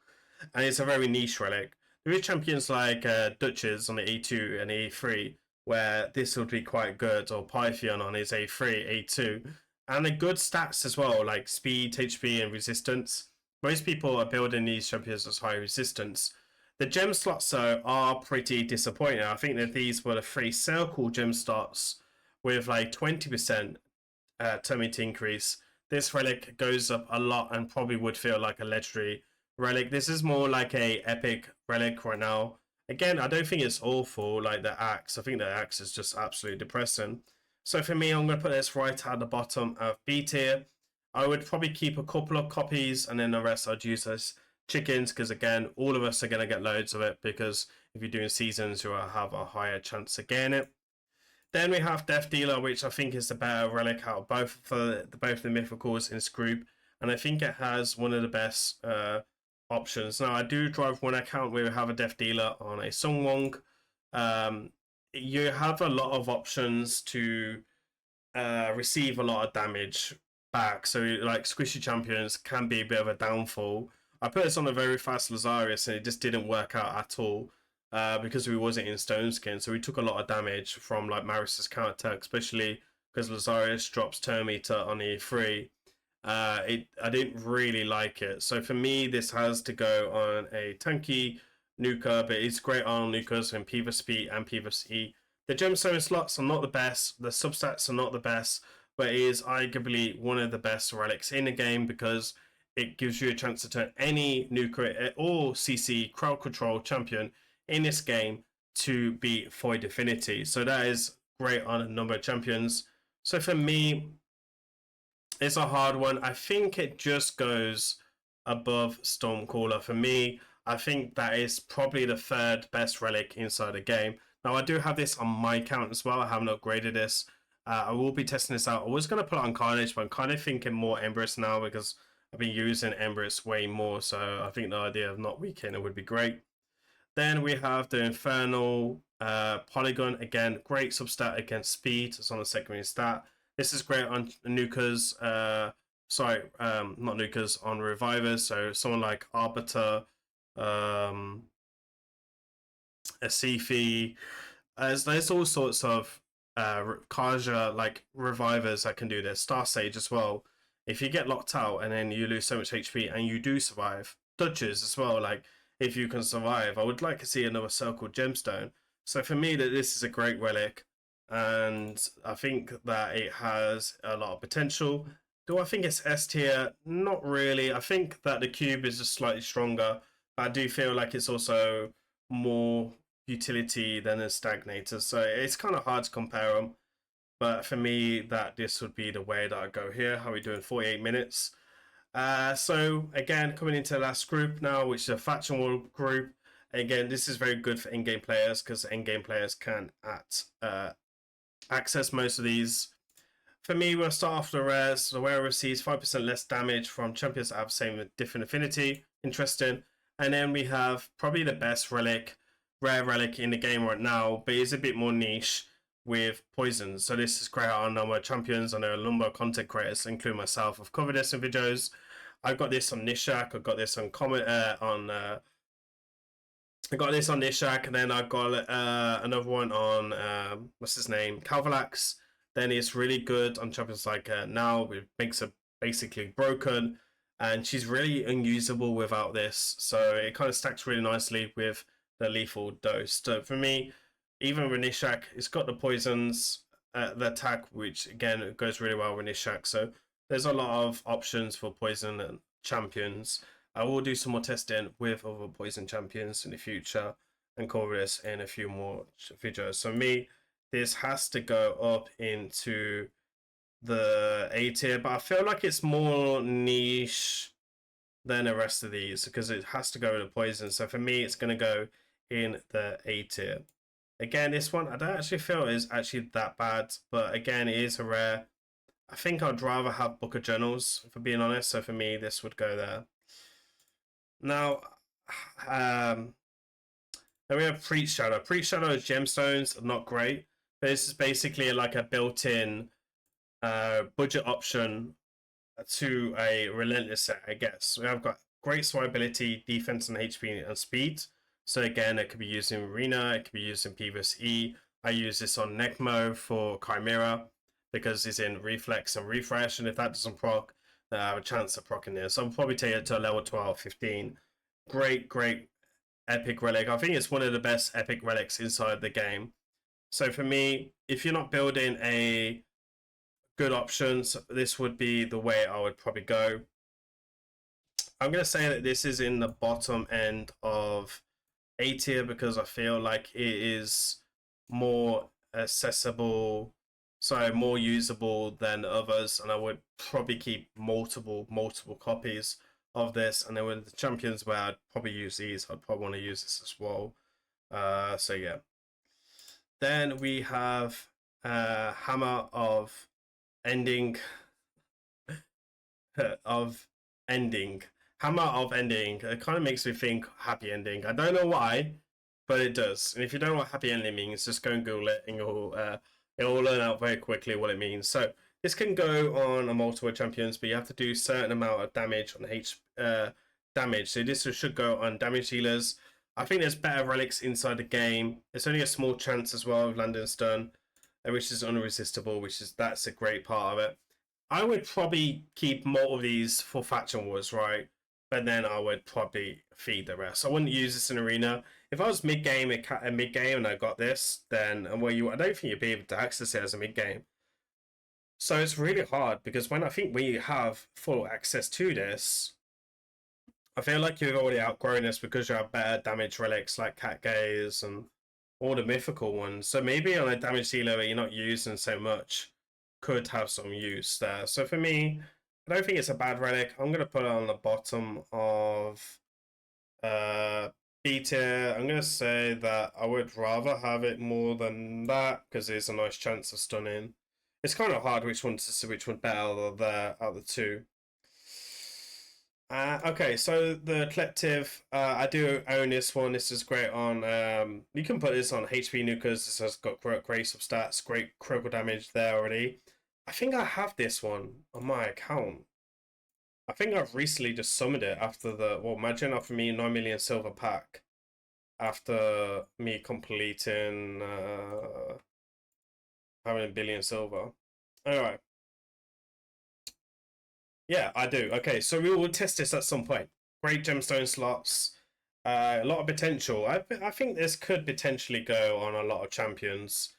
and it's a very niche relic. There are champions like Duchess on the A2 and A3 where this would be quite good, or Pythion on his A3, A2, and the good stats as well, like speed, HP, and resistance. Most people are building these champions as high resistance. The gem slots, though, are pretty disappointing. I think that these were the 3 circle gem slots with like 20% termite increase. This relic goes up a lot and probably would feel like a legendary relic. This is more like a epic relic right now. Again, I don't think it's awful like the axe. I think the axe is just absolutely depressing. So for me, I'm going to put this right at the bottom of B tier. I would probably keep a couple of copies and then the rest I'd use as chickens because again, all of us are going to get loads of it because if you're doing seasons, you'll have a higher chance of getting it. Then we have Death Dealer, which I think is the better relic out of both the mythicals in this group, and I think it has one of the best options. Now, I do drive one account where we have a Death Dealer on a Sungwong. You have a lot of options to receive a lot of damage back, so like squishy champions can be a bit of a downfall. I put this on a very fast Lazarus and it just didn't work out at all. Because we wasn't in Stone Skin, so we took a lot of damage from like Maris's counter attack, especially because Lazarus drops turn meter on E3. I didn't really like it, so for me this has to go on a tanky nuker, but it's great on nukers in PvP and PvE. The gemstone slots are not the best, the substats are not the best, but it is arguably one of the best relics in the game because it gives you a chance to turn any nuker or CC crowd control champion in this game to be Void Affinity. So that is great on a number of champions. So for me, it's a hard one. I think it just goes above Stormcaller. For me, I think that is probably the third best relic inside the game. Now, I do have this on my account as well. I haven't upgraded this. I will be testing this out. I was going to put it on Carnage, but I'm kind of thinking more Embers now because I've been using Embers way more. So I think the idea of not weakening would be great. Then we have the Infernal Polygon. Again, great substat against speed. It's on the secondary stat. This is great on nukers. Not nukers, on revivers. So someone like Arbiter, Asifi. There's all sorts of Kaja like revivers that can do this. Star Sage as well. If you get locked out and then you lose so much HP and you do survive, Dodges as well. Like if you can survive, I would like to see another Circle Gemstone. So for me, that this is a great relic, and I think that it has a lot of potential. Do I think it's S tier? Not really. I think that the cube is just slightly stronger. But I do feel like it's also more utility than a stagnator, so it's kind of hard to compare them. But for me, that this would be the way that I go here. How are we doing? 48 minutes. So again, coming into the last group now, which is a faction war group. Again, this is very good for in-game players because in-game players can access most of these. For me, we'll start off the rares. The rare receives 5% less damage from champions that have same different affinity. Interesting. And then we have probably the best relic, rare relic in the game right now, but it's a bit more niche with poisons. So this is great on number of champions. I know a number of content creators, including myself, have covered this in videos. I've got this on Nishak. I've got this on I got this on Nishak, and then I've got another one on what's his name, Calvalax. Then it's really good on champions like now, it makes her basically broken, and she's really unusable without this. So it kind of stacks really nicely with the lethal dose. So for me, even with Nishak, it's got the poisons, the attack, which again goes really well with Nishak. So there's a lot of options for poison and champions. I will do some more testing with other poison champions in the future and cover this in a few more videos. So me, this has to go up into the A tier, but I feel like it's more niche than the rest of these because it has to go with the poison. So for me, it's going to go in the A tier. Again, this one I don't actually feel is actually that bad, but again, it is a rare. I think I'd rather have Book of Journals, for being honest. So for me, this would go there. Now, then we have Preach Shadow. Preach Shadow is gemstones, not great. But this is basically like a built-in budget option to a relentless set, I guess. We have got great survivability, defense, and HP and speed. So again, it could be used in Arena, it could be used in PvE. I use this on Necmo for Chimera because it's in Reflex and Refresh, and if that doesn't proc, then I have a chance of proccing this. So I'll probably take it to a level 12, 15. Great epic relic. I think it's one of the best epic relics inside the game. So for me, if you're not building a good options, this would be the way I would probably go. I'm going to say that this is in the bottom end of A tier because I feel like it is more accessible, so more usable than others, and I would probably keep multiple copies of this. And then with the champions where I'd probably use these, I'd probably want to use this as well. So yeah. Then we have Hammer of Ending of Ending. Hammer of Ending. It kind of makes me think happy ending. I don't know why, but it does. And if you don't know what happy ending means, just go and Google it, and you'll learn out very quickly what it means. So this can go on a multiple champions, but you have to do a certain amount of damage on damage. So this should go on damage healers. I think there's better relics inside the game. There's only a small chance as well of landing stun, which is unresistible, that's a great part of it. I would probably keep more of these for faction wars, right? But then I would probably feed the rest. I wouldn't use this in arena. If I was mid game and I got this, then I don't think you'd be able to access it as a mid game. So it's really hard because when you have full access to this, I feel like you've already outgrown this because you have better damage relics like Cat Gaze and all the mythical ones. So maybe on a damage healer where you're not using so much could have some use there. So for me, I don't think it's a bad relic. I'm gonna put it on the bottom of B tier. I'm gonna say that I would rather have it more than that because there's a nice chance of stunning. It's kind of hard which one better out of the two. Okay, so the collective, I do own this one. This is great on. You can put this on HP nukers. This has got great substats, great critical damage there already. I think I have this one on my account. I think I've recently just summoned it after imagine after me 9 million silver pack. After me completing having a billion silver. Alright. Yeah, I do. Okay, so we will test this at some point. Great gemstone slots. A lot of potential. I think this could potentially go on a lot of champions.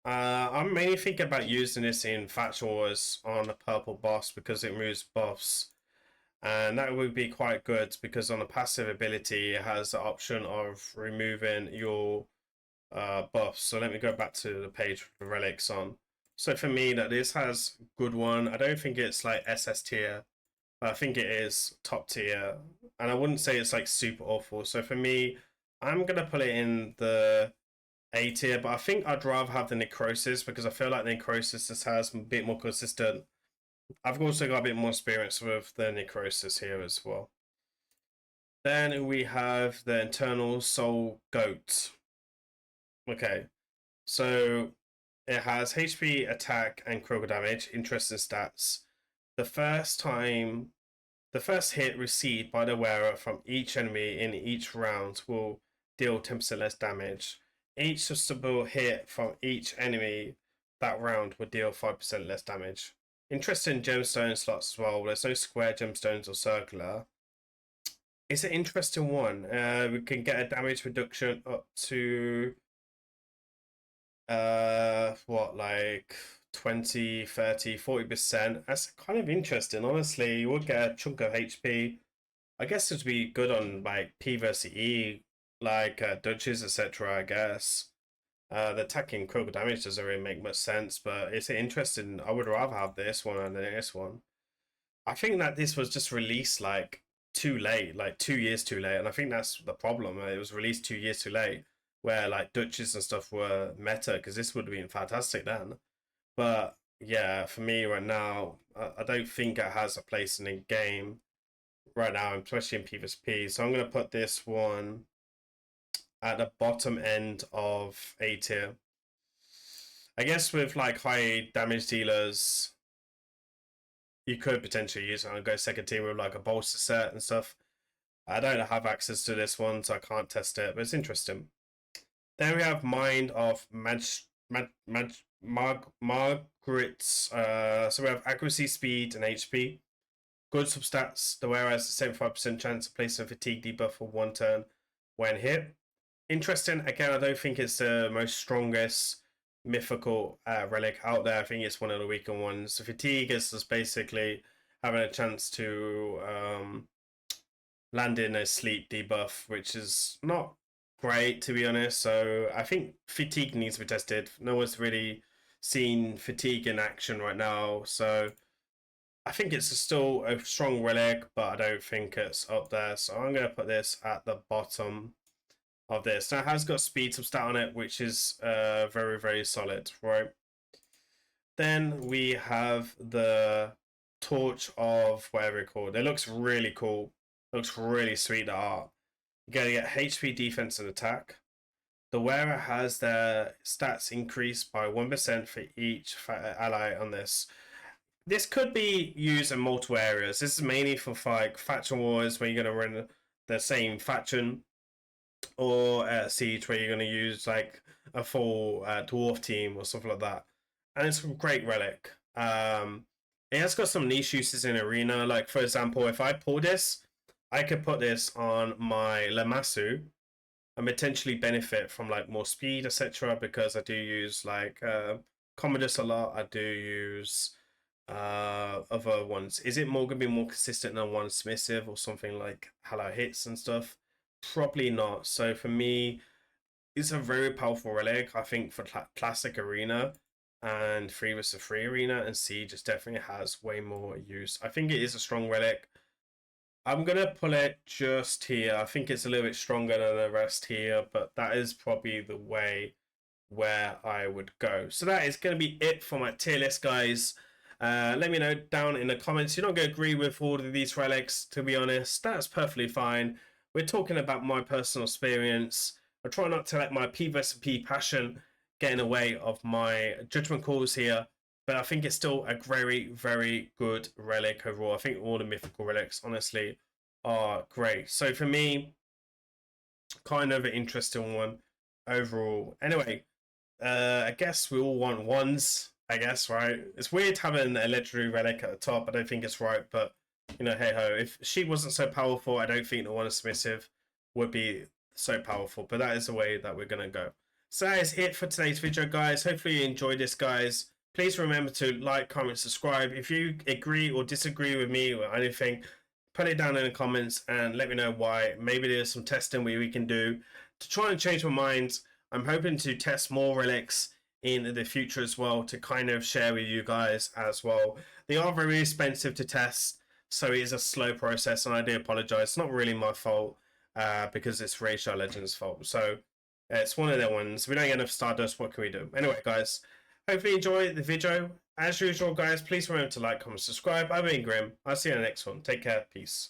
I'm mainly thinking about using this in Faction Wars on a purple boss because it removes buffs. And that would be quite good because on a passive ability, it has the option of removing your buffs. So let me go back to the page with the relics on. So for me, that this has good one. I don't think it's like SS tier. I think it is top tier. And I wouldn't say it's like super awful. So for me, I'm going to put it in the A tier. But I think I'd rather have the Necrosis because I feel like the Necrosis just has a bit more consistent. I've also got a bit more experience with the Necrosis here as well. Then we have the Internal Soul Goat. Okay. So it has HP, attack, and critical damage. Interesting stats. The first hit received by the wearer from each enemy in each round will deal 10% less damage. Each sustainable hit from each enemy that round will deal 5% less damage. Interesting gemstone slots as well. There's no square gemstones or circular. It's an interesting one. We can get a damage reduction up to like 20, 30, 40%. That's kind of interesting. Honestly, you would get a chunk of HP. I guess it'd be good on like PvE, like Dutches, etc. I guess. The attacking critical damage doesn't really make much sense, but it's interesting. I would rather have this one than this one. I think that this was just released like too late, like 2 years too late, and I think that's the problem. It was released 2 years too late, where like Dutches and stuff were meta, because this would have been fantastic then. But yeah, for me right now, I don't think it has a place in the game right now, especially in PvP. So I'm gonna put this one at the bottom end of A tier. I guess with like high damage dealers, you could potentially use it and go second tier with like a bolster set and stuff. I don't have access to this one, so I can't test it, but it's interesting. Then we have Mind of Margaret's. So we have accuracy, speed, and HP. Good substats. The wearer has a 75% chance of placing a fatigue debuff for 1 turn when hit. Interesting. Again, I don't think it's the most strongest mythical relic out there. I think it's one of the weaker ones. So fatigue is just basically having a chance to land in a sleep debuff, which is not great, to be honest. So I think fatigue needs to be tested. No one's really seen fatigue in action right now, so I think it's still a strong relic, but I don't think it's up there. So I'm going to put this at the bottom of this. Now it has got speed substat on it, which is very, very solid, right? Then we have the torch of whatever it's called. It looks really cool. Looks really sweet, the art. You're going to get HP, defense, and attack. The wearer has their stats increased by 1% for each ally on this. This could be used in multiple areas. This is mainly for like faction wars where you're going to run the same faction, or siege where you're going to use like a full dwarf team or something like that. And it's a great relic. It has got some niche uses in arena. Like for example, if I pull this, I could put this on my Lamassu and potentially benefit from like more speed, etc. Because I do use like Commodus a lot. I do use other ones. Is it more gonna be more consistent than one submissive or something like Hello Hits and stuff? Probably not. So for me, it's a very powerful relic. I think for classic arena and 3 vs 3 arena and siege, just definitely has way more use. I think it is a strong relic. I'm going to pull it just here. I think it's a little bit stronger than the rest here, but that is probably the way where I would go. So that is going to be it for my tier list, guys. Let me know down in the comments. You're not going to agree with all of these relics, to be honest. That's perfectly fine. We're talking about my personal experience. I try not to let my PvP passion get in the way of my judgment calls here. But I think it's still a very, very good relic overall. I think all the mythical relics, honestly, are great. So for me, kind of an interesting one overall. Anyway, I guess we all want ones, I guess, right? It's weird having a legendary relic at the top. I don't think it's right, but, you know, hey-ho. If she wasn't so powerful, I don't think the one submissive would be so powerful. But that is the way that we're going to go. So that is it for today's video, guys. Hopefully you enjoyed this, guys. Please remember to like, comment, subscribe. If you agree or disagree with me or anything, put it down in the comments and let me know why. Maybe there's some testing we can do to try and change my mind. I'm hoping to test more relics in the future as well to kind of share with you guys as well. They are very expensive to test, so it is a slow process, and I do apologize. It's not really my fault because it's Raidshadowlegends' fault. So it's one of their ones. We don't get enough Stardust. What can we do? Anyway, guys. Hopefully you enjoy the video. As usual, guys, please remember to like, comment, subscribe. I've been Grim. I'll see you in the next one. Take care. Peace.